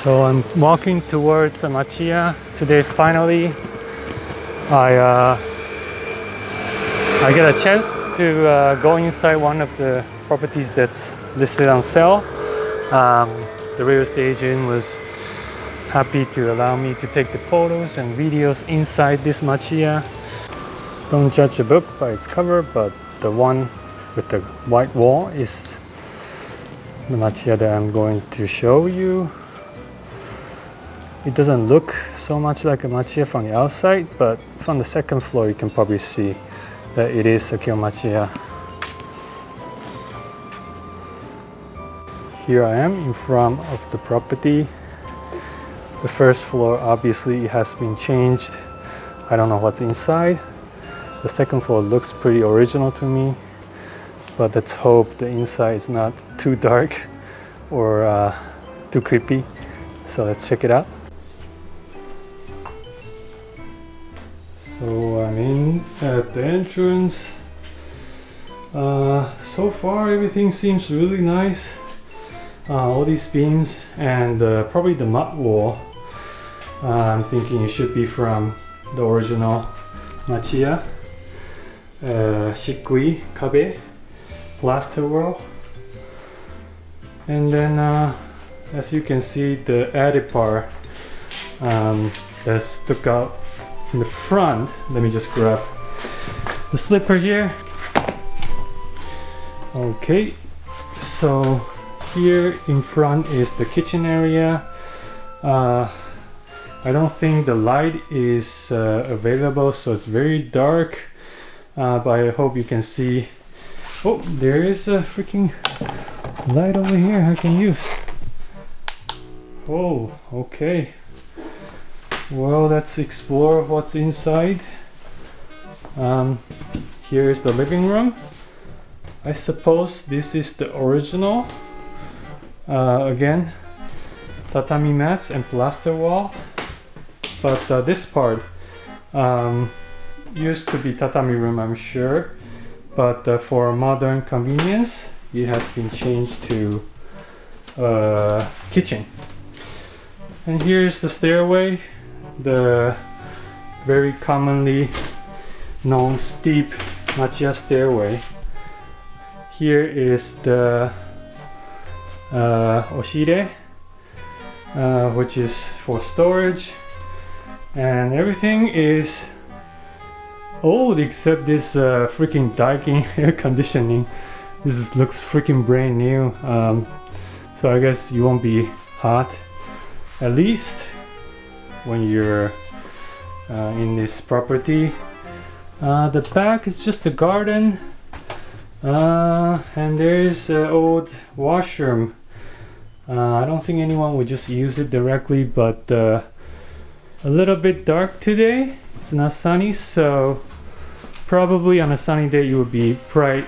So I'm walking towards Machiya today. Finally, I get a chance to go inside one of the properties that's listed on sale. The real estate agent was happy to allow me to take the photos and videos inside this Machiya. Don't judge a book by its cover, but the one with the white wall is the Machiya that I'm going to show you. It doesn't look so much like a Machiya from the outside, but from the second floor you can probably see that it is a Kyo-machiya. Here I am in front of the property. The first floor obviously has been changed. I don't know what's inside. The second floor looks pretty original to me, but let's hope the inside is not too dark or too creepy. So let's check it out. So I'm in at the entrance. So far everything seems really nice. All these beams and probably the mud wall. I'm thinking it should be from the original Machiya. Shikui kabe, plaster wall. And then as you can see, the added part that stuck out in the front. Let me just grab the slipper here. Okay, so here in front is the kitchen area. I don't think the light is available, so it's very dark, but I hope you can see. Oh, there is a freaking light over here I can use. Oh, okay. Well, let's explore what's inside. Here is the living room. I suppose this is the original. Again, tatami mats and plaster walls. But this part used to be tatami room, I'm sure. But for modern convenience, it has been changed to kitchen. And here's the stairway. The very commonly known steep Machiya stairway. Here is the oshire, which is for storage, and everything is old except this freaking Daikin air conditioning. This looks freaking brand new, so I guess you won't be hot, at least when you're in this property. The back is just a garden, and there is an old washroom. I don't think anyone would just use it directly, but a little bit dark today. It's not sunny, so probably on a sunny day you would be bright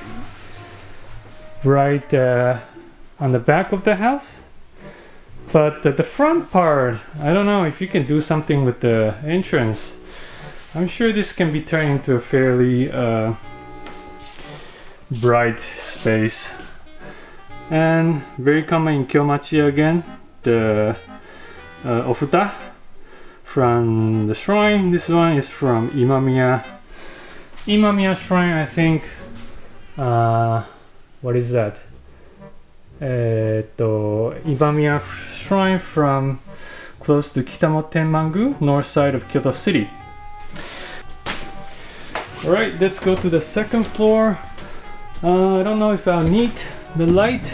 on the back of the house. But the front part, I don't know if you can do something with the entrance. I'm sure this can be turned into a fairly bright space. And very common in Kyo-machiya again, the ofuta from the shrine. This one is from Imamiya shrine, I think. What is that? Imamiya shrine from close to Kitamo Tenmangu, north side of Kyoto City. Alright, let's go to the second floor. I don't know if I'll need the light,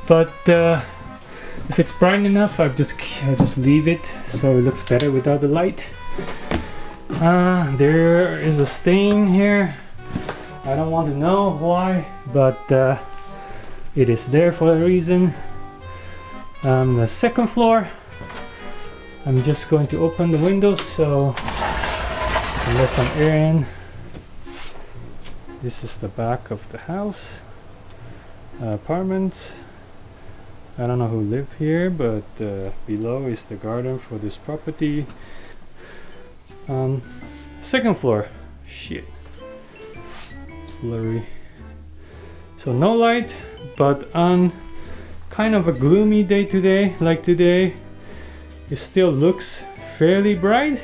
but if it's bright enough, I'll just leave it so it looks better without the light. There is a stain here. I don't want to know why, but it is there for a reason. The second floor, I'm just going to open the windows so let some air in. This is the back of the house, apartments. I don't know who live here, but below is the garden for this property. Second floor, shit, blurry. So no light, but on kind of a gloomy day today, like today, it still looks fairly bright.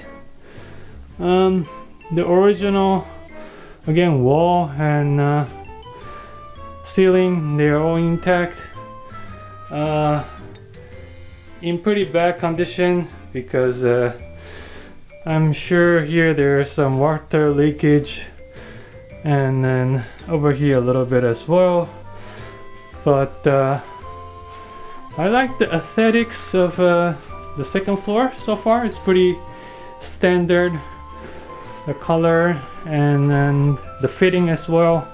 The original, again, wall and ceiling, they're all intact. In pretty bad condition because I'm sure here there's some water leakage, and then over here a little bit as well. But I like the aesthetics of the second floor so far. It's pretty standard, the color and then the fitting as well.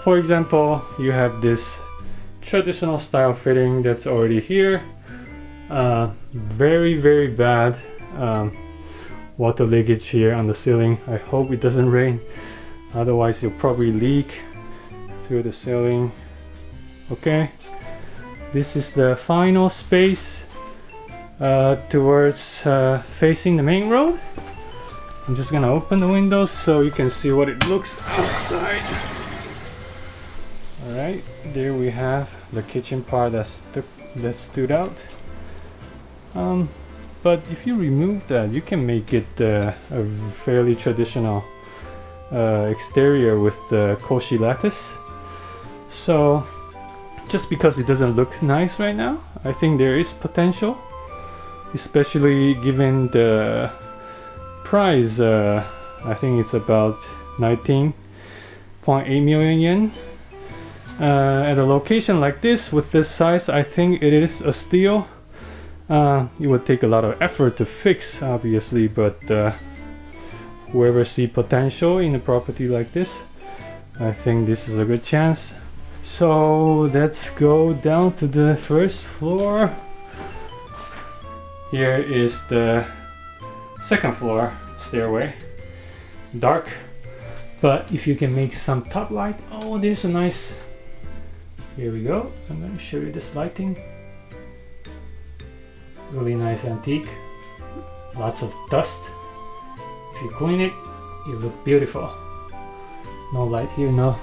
For example, you have this traditional style fitting that's already here. Very bad water leakage here on the ceiling. I hope it doesn't rain, otherwise it'll probably leak through the ceiling. Okay, this is the final space towards facing the main road. I'm just gonna open the windows so you can see what it looks outside. Alright, there we have the kitchen part that stood out. But if you remove that, you can make it a fairly traditional exterior with the koshi lattice. So just because it doesn't look nice right now, I think there is potential, especially given the price. I think it's about 19.8 million yen. At a location like this with this size, I think it is a steal. It would take a lot of effort to fix, obviously, but whoever see potential in a property like this, I think this is a good chance. So let's go down to the first floor. Here is the second floor stairway. Dark, but if you can make some top light, oh, there's a nice. Here we go. I'm going to show you this lighting. Really nice antique. Lots of dust. If you clean it, it look beautiful. No light here, no.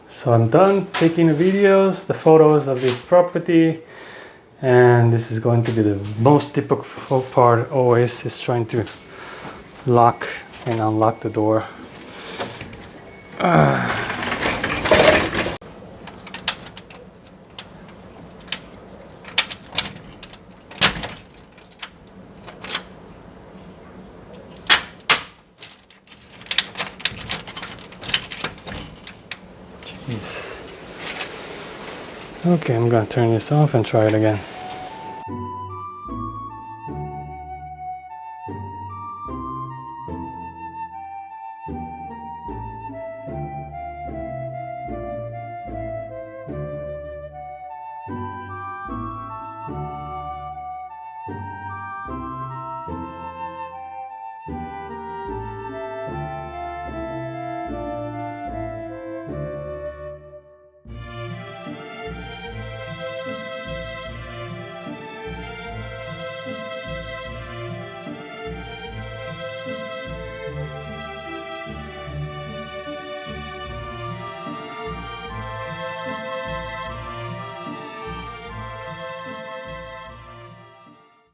So I'm done taking the videos, the photos of this property, and this is going to be the most typical part always, is trying to lock and unlock the door. Jeez. Okay, I'm gonna turn this off and try it again.